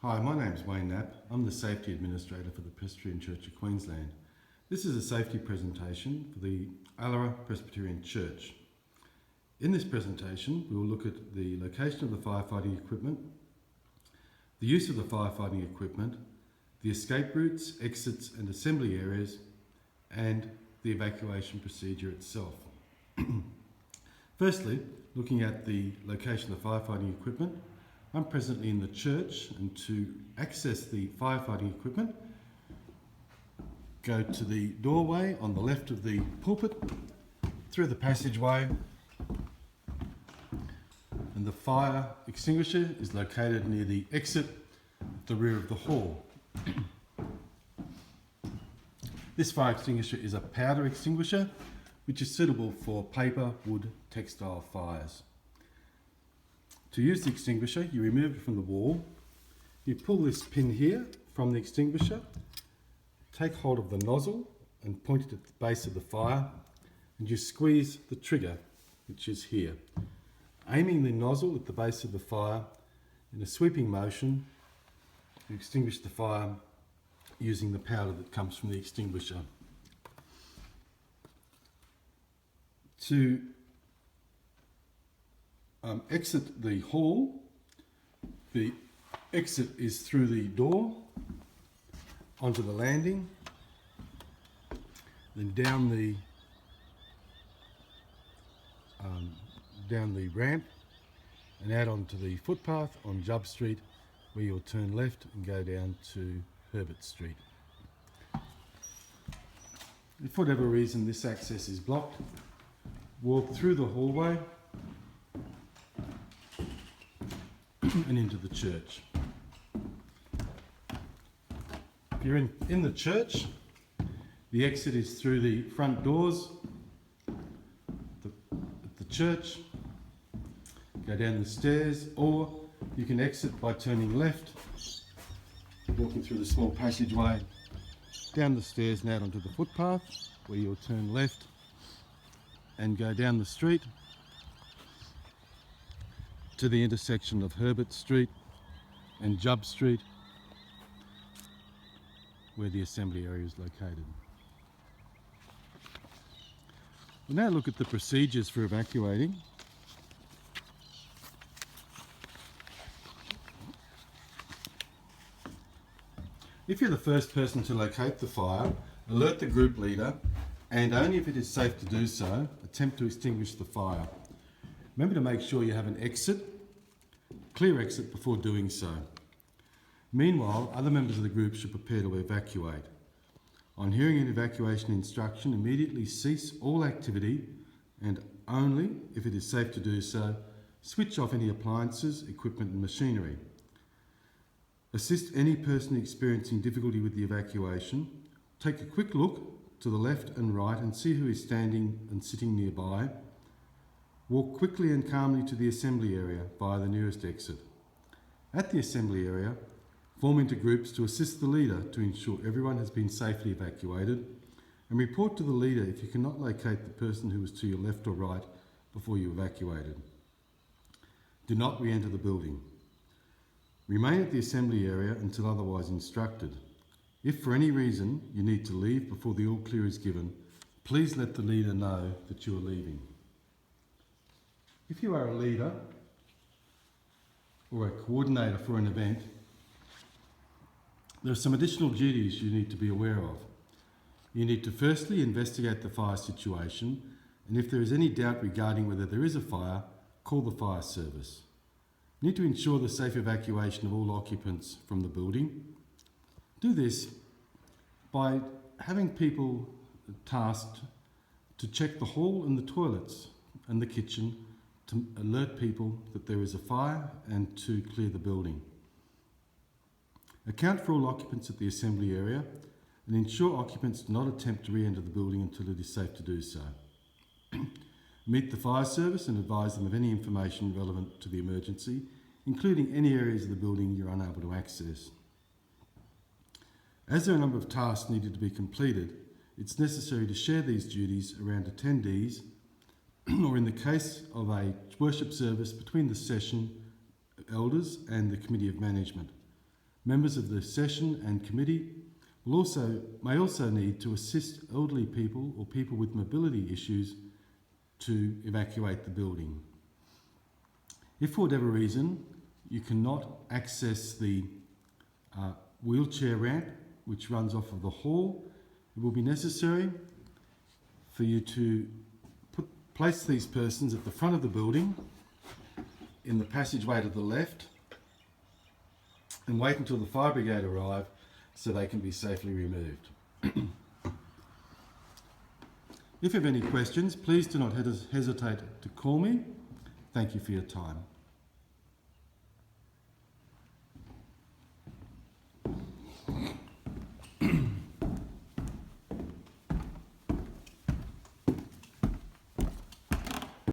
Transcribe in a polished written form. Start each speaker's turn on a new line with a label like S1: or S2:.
S1: Hi, my name's Wayne Knapp. I'm the Safety Administrator for the Presbyterian Church of Queensland. This is a safety presentation for the Allora Presbyterian Church. In this presentation, we will look at the location of the firefighting equipment, the use of the firefighting equipment, the escape routes, exits and assembly areas, and the evacuation procedure itself. Firstly, looking at the location of the firefighting equipment, I'm presently in the church, and to access the firefighting equipment, go to the doorway on the left of the pulpit, through the passageway, and the fire extinguisher is located near the exit at the rear of the hall. This fire extinguisher is a powder extinguisher, which is suitable for paper, wood, textile fires. To use the extinguisher, you remove it from the wall, you pull this pin here from the extinguisher, take hold of the nozzle and point it at the base of the fire, and you squeeze the trigger, which is here, aiming the nozzle at the base of the fire in a sweeping motion. You extinguish the fire using the powder that comes from the extinguisher. To exit the hall, the exit is through the door onto the landing, then down the ramp and out onto the footpath on Jubb Street, where you'll turn left and go down to Herbert Street. If for whatever reason this access is blocked, walk through the hallway and into the church. If you're in the church, the exit is through the front doors at the church. Go down the stairs, or you can exit by turning left, walking through the small passageway, down the stairs and out onto the footpath, where you'll turn left and go down the street to the intersection of Herbert Street and Jubb Street, where the assembly area is located. We'll now look at the procedures for evacuating. If you're the first person to locate the fire, alert the group leader, and only if it is safe to do so, attempt to extinguish the fire. Remember to make sure you have an clear exit before doing so. Meanwhile, other members of the group should prepare to evacuate. On hearing an evacuation instruction, immediately cease all activity, and only if it is safe to do so, switch off any appliances, equipment and machinery. Assist any person experiencing difficulty with the evacuation. Take a quick look to the left and right and see who is standing and sitting nearby. Walk quickly and calmly to the assembly area via the nearest exit. At the assembly area, form into groups to assist the leader to ensure everyone has been safely evacuated, and report to the leader if you cannot locate the person who was to your left or right before you evacuated. Do not re-enter the building. Remain at the assembly area until otherwise instructed. If for any reason you need to leave before the all clear is given, please let the leader know that you are leaving. If you are a leader or a coordinator for an event, there are some additional duties you need to be aware of. You need to firstly investigate the fire situation, and if there is any doubt regarding whether there is a fire, call the fire service. You need to ensure the safe evacuation of all occupants from the building. Do this by having people tasked to check the hall and the toilets and the kitchen to alert people that there is a fire and to clear the building. Account for all occupants at the assembly area and ensure occupants do not attempt to re-enter the building until it is safe to do so. Meet the fire service and advise them of any information relevant to the emergency, including any areas of the building you're unable to access. As there are a number of tasks needed to be completed, it's necessary to share these duties around attendees, or in the case of a worship service, between the session elders and the committee of management. Members of the session and committee may also need to assist elderly people or people with mobility issues to evacuate the building. If for whatever reason you cannot access the wheelchair ramp which runs off of the hall, it will be necessary for you to place these persons at the front of the building in the passageway to the left and wait until the fire brigade arrive so they can be safely removed. If you have any questions, please do not hesitate to call me. Thank you for your time.